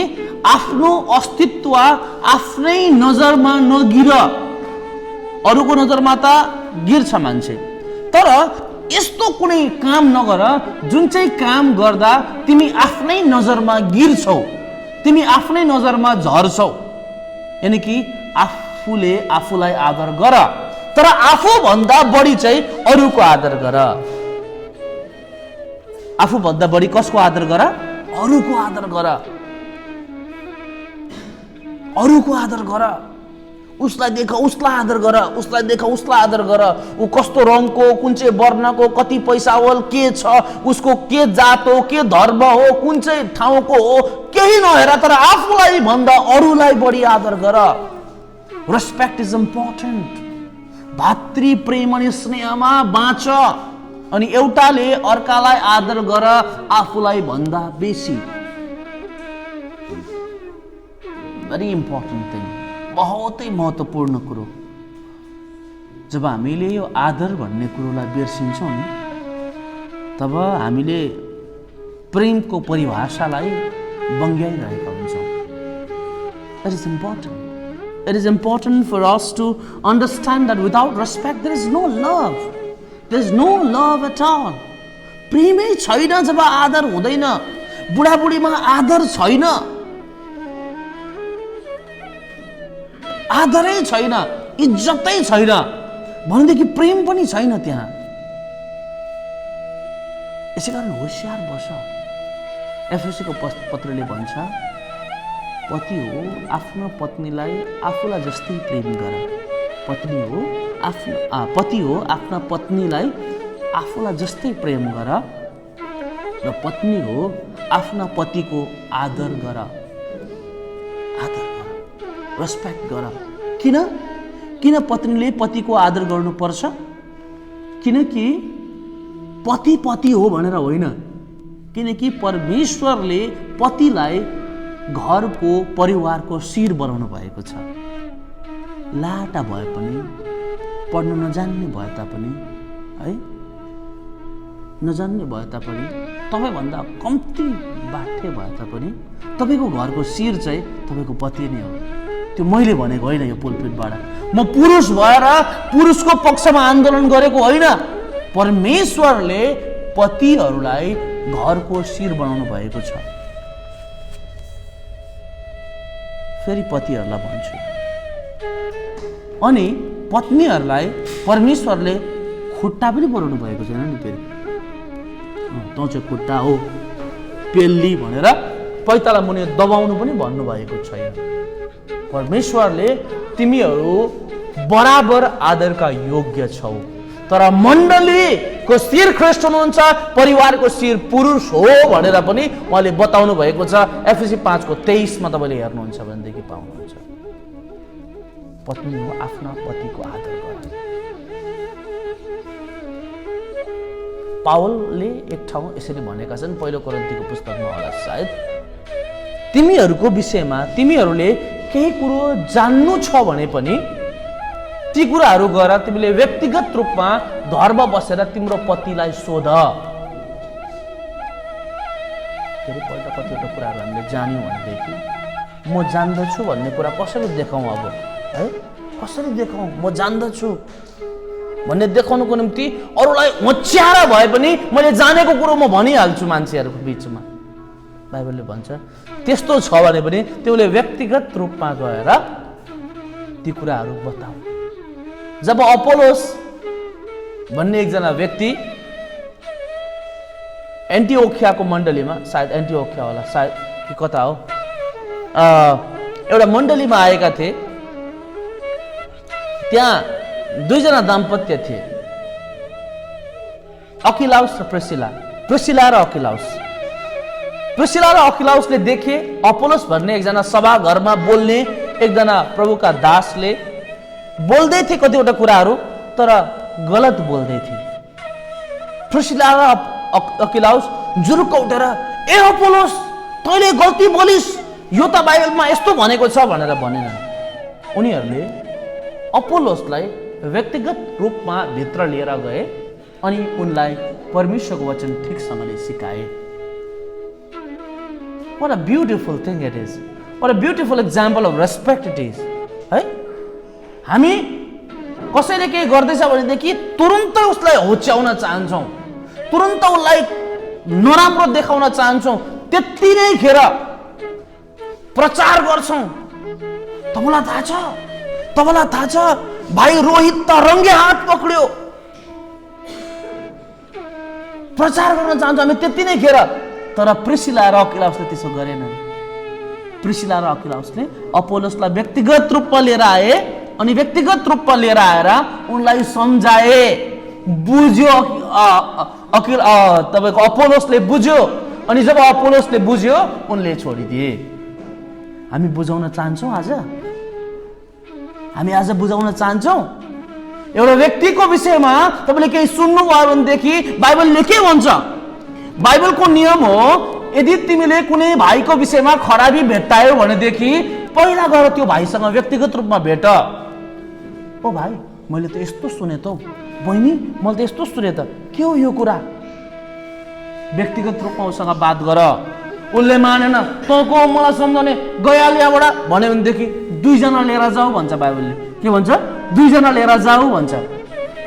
आफ्नो अस्तित्व आफ्नै नजरमा नगिर। अरूको नजरमा त गिर्छ मान्छे, तर यस्तो कुनै काम नगर जुन चाहिँ काम गर्दा तिमी आफ्नै नजरमा गिर्छौ, तिमी आफ्नै नजरमा झर्छौ। यानी कि आफूले आफूलाई आदर गर, तर आफू भन्दा बढी चाहिँ अरूको आदर गर। आफू भन्दा बढी कसको आदर गर? अरूको आदर गर, अरूको आदर गर। उसलाई देख उसलाई आदर गर, उसलाई देख उसलाई आदर गर। ऊ कस्तो रङको, कुन चाहिँ वर्णको, कति पैसा हो, के छ, उसको के जात हो, के धर्म हो, कुन चाहिँ ठाउँको हो, केही नहेर, तर आफूलाई भन्दा अरूलाई बढी आदर गर। Respect is important. भातृ प्रेम अनि स्नेहमा बाँच अनि एउटाले अर्कालाई आदर गर आफूलाई भन्दा बेसी। भेरी इम्पोर्टेन्ट थिङ, बहुतै महत्त्वपूर्ण कुरो। जब हामीले यो आदर भन्ने कुरोलाई बिर्सिन्छौँ नि, तब हामीले प्रेमको परिभाषालाई बङ्ग्याइरहेका हुन्छौँ। It is important. It is important for us to understand that without respect there is no love. There is no love at all. प्रेमै छैन जब आदर हुँदैन, बुढाबुढीमा आदर छैन, आदरै छैन, इज्जतै छैन भनेदेखि प्रेम पनि छैन त्यहाँ। यसै कारण होसियार बस। एफएसीको पत्रले भन्छ, पति हो आफ्नो पत्नीलाई आफूलाई जस्तै प्रेम गर। पति हो आफ्ना पत्नीलाई आफूलाई जस्तै प्रेम गर र पत्नी हो आफ्ना पतिको आदर गर। आदर गर, रेस्पेक्ट गर। किन पत्नीले पतिको आदर गर्नुपर्छ? किनकि पति हो भनेर होइन, किनकि परमेश्वरले पतिलाई घरको परिवारको शिर बनाउनु भएको छ। लाटा भए पनि, पढ्न नजान्ने भए तापनि, है, नजान्ने भए तापनि, तपाईँभन्दा कम्ती बाठे भए तापनि तपाईँको घरको शिर चाहिँ तपाईँको पति नै हो। त्यो मैले भनेको होइन, यो पुलपिटबाट म पुरुष भएर पुरुषको पक्षमा आन्दोलन गरेको होइन। परमेश्वरले पतिहरूलाई घरको शिर बनाउनु भएको छ। फेरि पतिहरूलाई भन्छु, अनि पत्नीहरूलाई परमेश्वरले खुट्टा पनि बनाउनु भएको छैन नि। फेरि तँ चाहिँ खुट्टा हो पेल्ली भनेर पैताला मुनि दबाउनु पनि भन्नुभएको छैन। परमेश्वरले तिमीहरू बराबर आदरका योग्य छौ, तर मण्डलीको शिर ख्रीष्ट हुनुहुन्छ, परिवारको शिर पुरुष हो भनेर पनि उहाँले बताउनु भएको छ। एफएसी 5:23 तपाईँले हेर्नुहुन्छ भनेदेखि पाउनुहुन्छ। पत्नी हो आफ्ना पतिको आदर गर। पावलले एक ठाउँ यसरी भनेका छन्, पहिलो कोरिन्थीको पुस्तकमा होला सायद, तिमीहरूको विषयमा तिमीहरूले केही कुरो जान्नु छ भने पनि ती कुराहरू गर, तिमीले व्यक्तिगत रूपमा घरमा बसेर तिम्रो पतिलाई सोध। फेरिपल्ट कतिवटा कुराहरू हामीले जान्यौँ भनेदेखि म जान्दछु भन्ने कुरा कसरी देखाउँ? अब है, कसरी देखाउँ म जान्दछु भन्ने देखाउनुको निम्ति अरूलाई होच्याएर भए पनि मैले जानेको कुरो म भनिहाल्छु मान्छेहरूको बिचमा। बाइबलले भन्छ त्यस्तो छ भने पनि त्यसले व्यक्तिगत रूपमा गएर ती कुराहरू बताऊ। जब अपोलोस भन्ने एकजना व्यक्ति एन्टिओखियाको मण्डलीमा, सायद एन्टिओखिया होला सायद कि कता हो, एउटा मण्डलीमा आएका थिए। त्यहाँ दुईजना दाम्पत्य थिए, अकिलाउस र प्रिसिला। प्रिसिला र अकिलाउस। प्रिसिला र अकिलाउसले देखे अपोलोस भन्ने एकजना सभाघरमा बोल्ने एकजना प्रभुका दासले बोल्दै थिए कतिवटा कुराहरू, तर गलत बोल्दै थिए। प्रिसिला र अकिलाउस जुरुक्क उठेर, ए अपोलोस तैँले गल्ती बोलिस्, यो त बाइबलमा यस्तो भनेको छ भनेर भनेनन्। उनीहरूले अपोलोसलाई व्यक्तिगत रूपमा भित्र लिएर गए अनि उनलाई परमेश्वरको वचन ठिकसँगले सिकाए। What a beautiful thing it is. What a beautiful example of respect it is. है, हामी कसैले केही गर्दैछ भनेदेखि तुरुन्तै उसलाई होच्याउन चाहन्छौँ, तुरुन्त उसलाई नराम्रो देखाउन चाहन्छौँ, त्यति नै खेर प्रचार गर्छौँ। तपाईँलाई थाहा छ भाइ रोहित त रङ्गे हात पक्रियो, प्रचार गर्न चाहन्छौँ हामी त्यति नै खेर। तर प्रिसिला र अकिलाउसले त्यसो गरेनन्। प्रिसिला र अकिलाउसले अपोलोसलाई व्यक्तिगत रूपमा लिएर आए अनि व्यक्तिगत रूपमा लिएर आएर उनलाई सम्झाए, बुझ्यो। तपाईँको अपोलोसले बुझ्यो अनि जब अपोलोसले बुझ्यो उनले छोडिदिए। हामी बुझाउन चाहन्छौँ आज? हामी आज बुझाउन चाहन्छौँ? एउटा व्यक्तिको विषयमा तपाईले केही सुन्नुभयो भनेदेखि बाइबलले के भन्छ? बाइबलको नियम हो, यदि तिमीले कुनै भाइको विषयमा खराबी भेट्टायौ भनेदेखि पहिला गएर त्यो भाइसँग व्यक्तिगत रूपमा भेट। ओ भाइ, मैले त यस्तो सुने त, बहिनी मैले त यस्तो सुने त, के हो यो कुरा? व्यक्तिगत रूपमा उसँग बात गर। उसले मानेन, तँको मलाई सम्झाउने गइहाल यहाँबाट भन्यो भनेदेखि दुईजना लिएर जाऊ भन्छ बाइबलले। के भन्छ? दुईजना लिएर जाऊ भन्छ।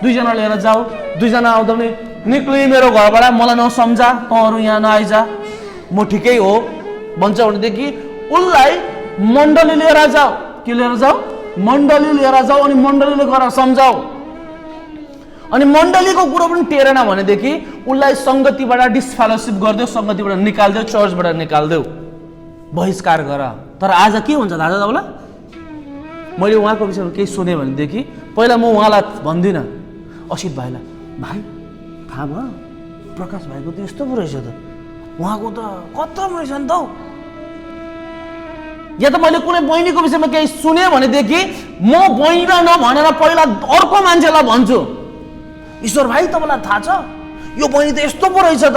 दुईजना लिएर जाऊ, दुईजना आउँदा पनि निक्ली मेरो घरबाट, मलाई नसम्झा, तँहरू यहाँ नआइजा, म ठिकै हो भन्छ भनेदेखि उसलाई मण्डली लिएर जाऊ। के लिएर जाऊ? मण्डली लिएर जाऊ, अनि मण्डलीले गएर सम्झाऊ। अनि मण्डलीको कुरो पनि टेरेन भनेदेखि उसलाई सङ्गतिबाट डिसफेलोसिप गरिदेऊ, सङ्गतिबाट निकाल्देऊ, चर्चबाट निकाल्देऊ, बहिष्कार गर। तर आज के हुन्छ दाजु तपाईँलाई? मैले उहाँको विषयमा केही सुने भनेदेखि पहिला म उहाँलाई भन्दिनँ, असित भाइलाई, भाइ थाहा भयो प्रकाश भाइको त यस्तो पो रहेछ त, उहाँको त कत्रो रहेछ नि त हौ। या त मैले कुनै बहिनीको विषयमा केही सुने भनेदेखि म बहिनीलाई नभनेर पहिला अर्को मान्छेलाई भन्छु, ईश्वर भाइ तपाईँलाई थाहा छ यो बहिनी त यस्तो पो रहेछ त,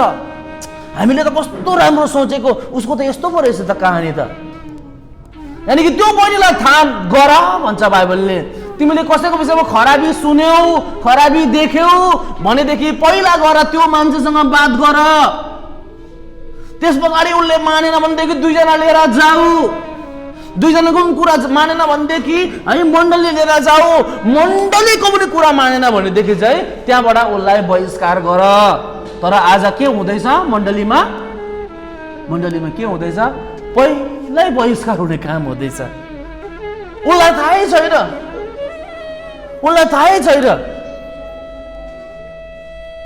हामीले त कस्तो राम्रो सोचेको, उसको त यस्तो पो रहेछ त कहानी त। यानि कि त्यो बहिनीलाई थाहा गर भन्छ बाइबलले। तिमीले कसैको विषयमा खराबी सुन्यौ, खराबी देख्यौ भनेदेखि पहिला गएर त्यो मान्छेसँग बात गर। त्यस पछाडि उसले मानेन भनेदेखि दुईजना लिएर जाऊ। दुईजनाको पनि कुरा मानेन भनेदेखि है मण्डली लिएर जाऊ। मण्डलीको पनि कुरा मानेन भनेदेखि चाहिँ त्यहाँबाट उसलाई बहिष्कार गर। तर आज के हुँदैछ मण्डलीमा? मण्डलीमा के हुँदैछ? पहिल्यै बहिष्कार हुने काम हुँदैछ। उसलाई थाहै छैन, उसलाई थाहै छैन,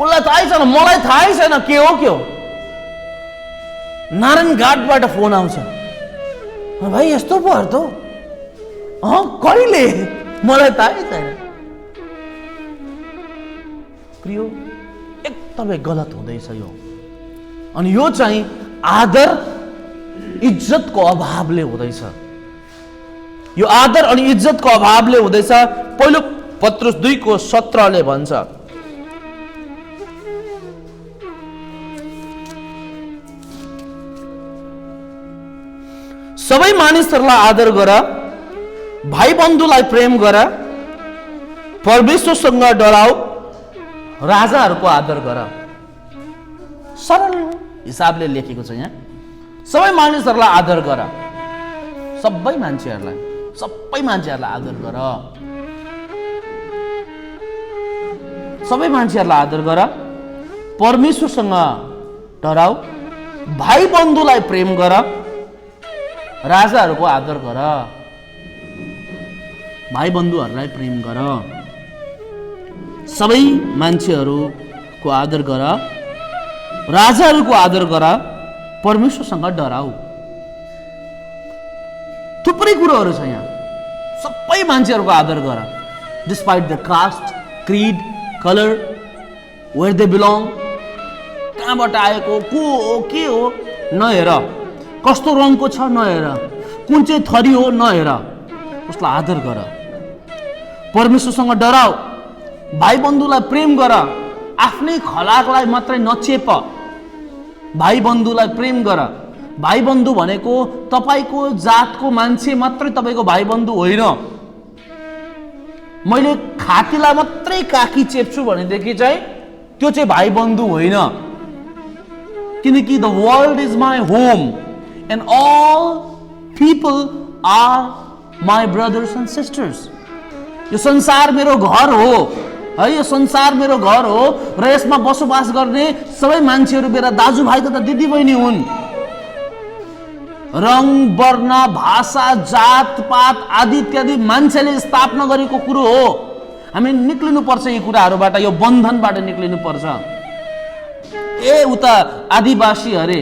उसलाई थाहै छैन, मलाई थाहै छैन के हो के हो। नारायण घाटबाट फोन आउँछ, भाइ यस्तो पो त, कहिले? मलाई थाहै छैन। प्रियो, एकदमै गलत हुँदैछ यो। अनि यो चाहिँ आदर इज्जतको अभावले हुँदैछ। यो आदर अनि इज्जतको अभावले हुँदैछ। पहिलो पत्रुस 2:17 भन्छ, सबै मानिसहरूलाई आदर गर, भाइ बन्धुलाई प्रेम गर, परमेश्वरसँग डराऊ, राजाहरूको आदर गर। सरल हिसाबले लेखेको छ यहाँ, सबै मानिसहरूलाई आदर गर, सबै मान्छेहरूलाई आदर गर, सबै मान्छेहरूलाई आदर गर, परमेश्वरसँग डराऊ, भाइ बन्धुलाई प्रेम गर, राजाहरूको आदर गर। भाइ बन्धुहरूलाई प्रेम गर, सबै मान्छेहरूको आदर गर, राजाहरूको आदर गर, परमेश्वरसँग डराऊ। थुप्रै कुरोहरू छ यहाँ। सबै मान्छेहरूको आदर गर, despite the caste, creed, colour, where they belong, कहाँबाट आएको, को हो, के हो नहेर, कस्तो रङको छ नहेर, कुन चाहिँ थरी हो नहेर, उसलाई आदर गर, परमेश्वरसँग डराऊ, भाइ बन्धुलाई प्रेम गर, आफ्नै खलाकलाई मात्रै नचेप, भाइ बन्धुलाई प्रेम गर। भाइ बन्धु भनेको तपाईको जातको मान्छे मात्रै तपाईको भाइ बन्धु होइन। मैले खाकीलाई मात्रै काकी चेप्छु भनेदेखि चाहिँ त्यो चाहिँ भाइ बन्धु होइन। किनकि the world is my home and all people are my brothers and sisters. यो संसार मेरो घर हो है, यो संसार मेरो घर हो र यसमा बसोबास गर्ने सबै मान्छेहरू मेरा दाजुभाइ तथा दिदीबहिनी हुन्। रङ, वर्ण, भाषा, जात पात आदि इत्यादि मान्छेले स्थापना गरेको कुरो हो। हामी निक्लिनु पर्छ यी कुराहरूबाट, यो बन्धनबाट निक्लिनु पर्छ। ए उता आदिवासी अरे,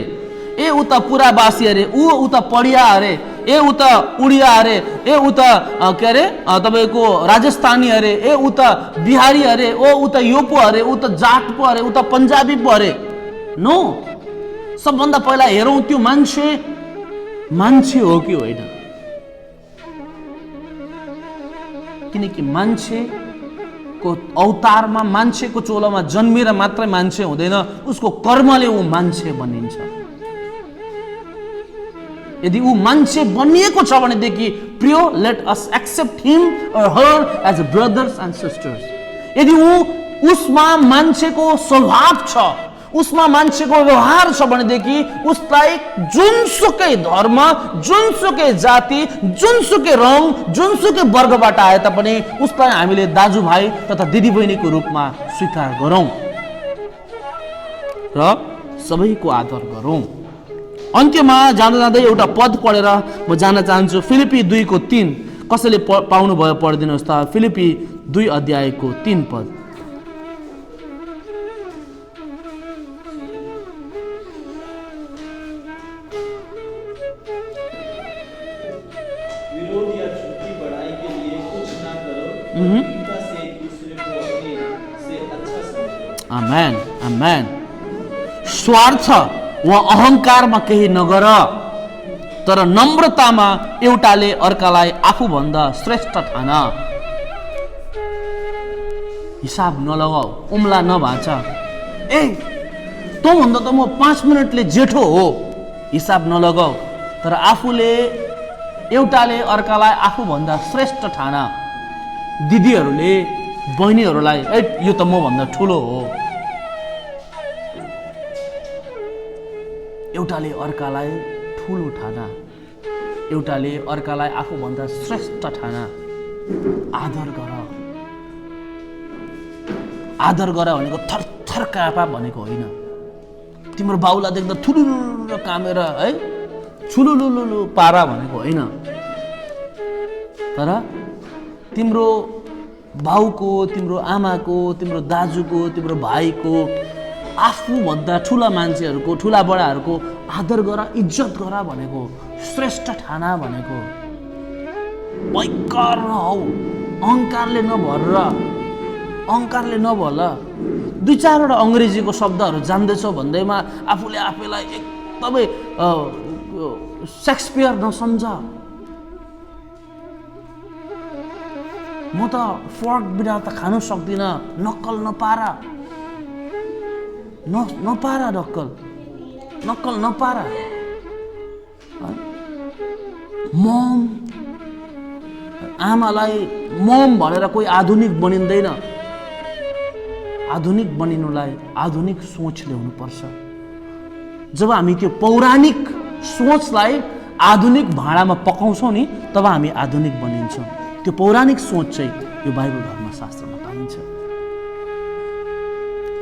ए उता पुरावासी अरे, ऊ उता पडिया अरे, ए उता उडिया अरे, ए उता के अरे तपाईको राजस्थानी अरे, ए उता बिहारी अरे, ओ उता यो पो अरे, उता जाट पो अरे, उता पन्जाबी पो अरे। नो, सबभन्दा पहिला हेरौँ त्यो मान्छे हो कि होइन। किनकि मान्छे को अवतारमा मान्छेको चोलोमा जन्मेर मात्रै मान्छे हुँदैन, उसको कर्मले ऊ मान्छे बनिन्छ। यदि ऊ मान्छे बनिएको छ भनेदेखि प्रिय, लेट अस एक्सेप्ट हिम और हर एज ब्रदर्स एन्ड सिस्टर्स। यदि ऊ उसमा मान्छेको स्वभाव छ, उसमा मान्छेको व्यवहार छ भनेदेखि उसलाई जुनसुकै धर्म, जुनसुकै जाति, जुनसुकै रङ, जुनसुकै वर्गबाट आए तापनि उसलाई हामीले दाजुभाइ तथा दिदीबहिनीको रूपमा स्वीकार गरौँ र सबैको आदर गरौँ। अन्त्यमा जाँदा जाँदै एउटा पद पढेर म जान चाहन्छु। फिलिपी 2:3 कसैले पाउनु भयो पढिदिनुहोस् त। फिलिपी 2:3 पद। आमेन, आमेन। स्वार्थ वा अहंकारमा केही नगर, तर नम्रतामा एउटाले अर्कालाई आफूभन्दा श्रेष्ठ ठान। हिसाब नलगाऊ, उम्ला नभाँच। तँ भन्दा त म 5 मिनटले जेठो हो, हिसाब नलगाऊ। तर आफूले एउटाले अर्कालाई आफूभन्दा श्रेष्ठ ठान। दिदीहरूले बहिनीहरूलाई यो त म भन्दा ठुलो हो। एउटाले अर्कालाई ठुलो ठान, एउटाले अर्कालाई आफूभन्दा श्रेष्ठ ठान। आदर गर। आदर गर भनेको थरथर कापा भनेको होइन। तिम्रो बाउलाई देख्दा थुलुलु कामेर है छुलुलुलु पारा भनेको होइन। तर तिम्रो बाउको, तिम्रो आमाको, तिम्रो दाजुको, तिम्रो भाइको, आफूभन्दा ठुला मान्छेहरूको, ठुला बडाहरूको आदर गर, इज्जत गर भनेको, श्रेष्ठ ठाना भनेको। भयङ्कर नहौ, अहङ्कारले नभर, अहङ्कारले नभल। 2-4वटा अङ्ग्रेजीको शब्दहरू जान्दैछौ भन्दैमा आफूले आफैलाई एकदमै शेक्सपियर नसम्झ। म त फोर्क बिना त खानु सक्दिनँ, नक्कल नपारा, नपारा नक्कल, नक्कल नपारा। मम, आमालाई मम भनेर कोही आधुनिक बनिँदैन। आधुनिक बनिनुलाई आधुनिक सोच ल्याउनुपर्छ। जब हामी त्यो पौराणिक सोचलाई आधुनिक भाँडामा पकाउँछौँ नि, तब हामी आधुनिक बनिन्छौँ। त्यो पौराणिक सोच चाहिँ यो बाइबल धर्मशास्त्रमा पाइन्छ।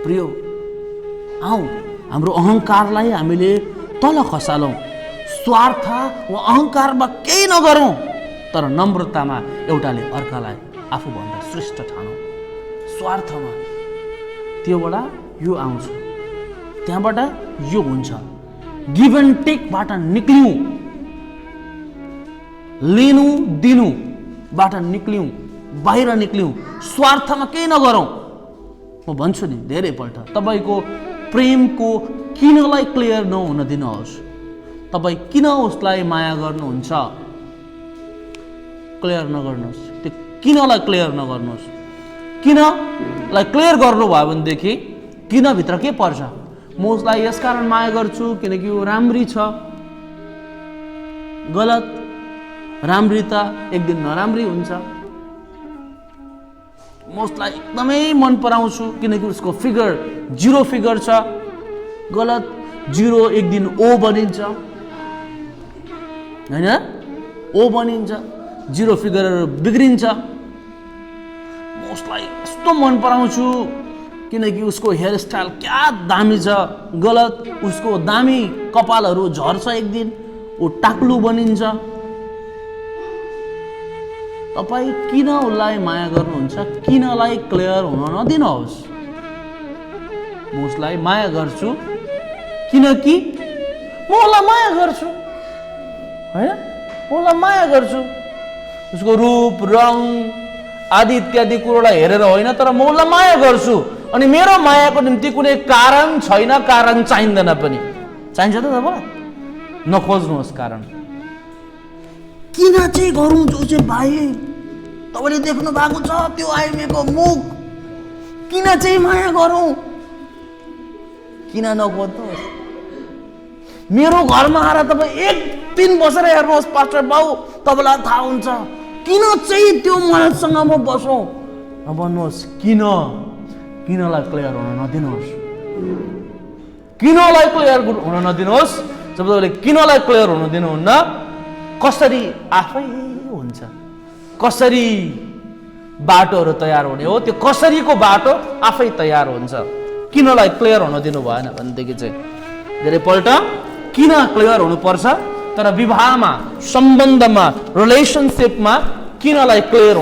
प्रिय, आऊ हाम्रो अहङ्कारलाई हामीले तल खसालौँ। स्वार्थ वा अहङ्कारमा केही नगरौँ, तर नम्रतामा एउटाले अर्कालाई आफूभन्दा श्रेष्ठ ठानौँ। स्वार्थमा त्योबाट यो आउँछ, त्यहाँबाट यो हुन्छ। गिभ एन्ड टेकबाट निक्लियौँ, लिनु दिनुबाट निक्लियौँ, बाहिर निक्लियौँ। स्वार्थमा केही नगरौँ। म भन्छु नि धेरैपल्ट, तपाईँको प्रेमको किनलाई क्लियर नहुन दिनुहोस्। तपाईँ किन उसलाई माया गर्नुहुन्छ, क्लियर नगर्नुहोस्। त्यो किनलाई क्लियर नगर्नुहोस्। किनलाई क्लियर गर्नुभयो भनेदेखि किनभित्र के पर्छ? म उसलाई यसकारण माया गर्छु किनकि ऊ राम्री छ। गलत। राम्री त एक दिन नराम्री हुन्छ। म उसलाई एकदमै मन पराउँछु किनकि उसको फिगर 0 फिगर छ। गलत। 0 एक दिन O बनिन्छ, हैन? O बनिन्छ, 0 फिगरहरू बिग्रिन्छ। म उसलाई यस्तो मन पराउँछु किनकि उसको हेयर स्टाइल क्या दामी छ। गलत। उसको दामी कपालहरू झर्छ, एक दिन ऊ टाक्लु बनिन्छ। तपाईँ किन उसलाई माया गर्नुहुन्छ, किनलाई क्लियर हुन नदिनुहोस्। म उसलाई माया गर्छु किनकि म उसलाई माया गर्छु, हैन? म उसलाई माया गर्छु। उसको रूप, रङ आदि इत्यादि कुरोलाई हेरेर होइन, तर म उसलाई माया गर्छु। अनि मेरो मायाको निम्ति कुनै कारण छैन, कारण चाहिँदैन पनि। चाहिन्छ त तपाईँलाई? नखोज्नुहोस् कारण। किन चाहिँ गरौँ जो चाहिँ भाइ? तपाईँले देख्नु भएको छ त्यो आइमेको मुख, किन चाहिँ माया गरौँ? किन नगर्नुहोस्? मेरो घरमा आएर तपाईँ एक दिन बसेर हेर्नुहोस् पास्टर बाउ, तपाईँलाई थाहा हुन्छ किन चाहिँ त्यो मान्छेसँग म बसौँ भन्नुहोस्। किनलाई क्लियर हुन नदिनुहोस्। किनलाई क्लियर हुन नदिनुहोस्। जब तपाईँले किनलाई क्लियर हुन दिनुहुन्न, कसरी आफै हुन्छ, कसरी बाटोहरू तयार हुने हो, त्यो कसरीको बाटो आफै तयार हुन्छ। किनलाई क्लियर हुन दिनु भएन भनेदेखि चाहिँ धेरैपल्ट किन क्लियर हुनुपर्छ, तर विवाहमा, सम्बन्धमा, रिलेसनसिपमा किनलाई क्लियर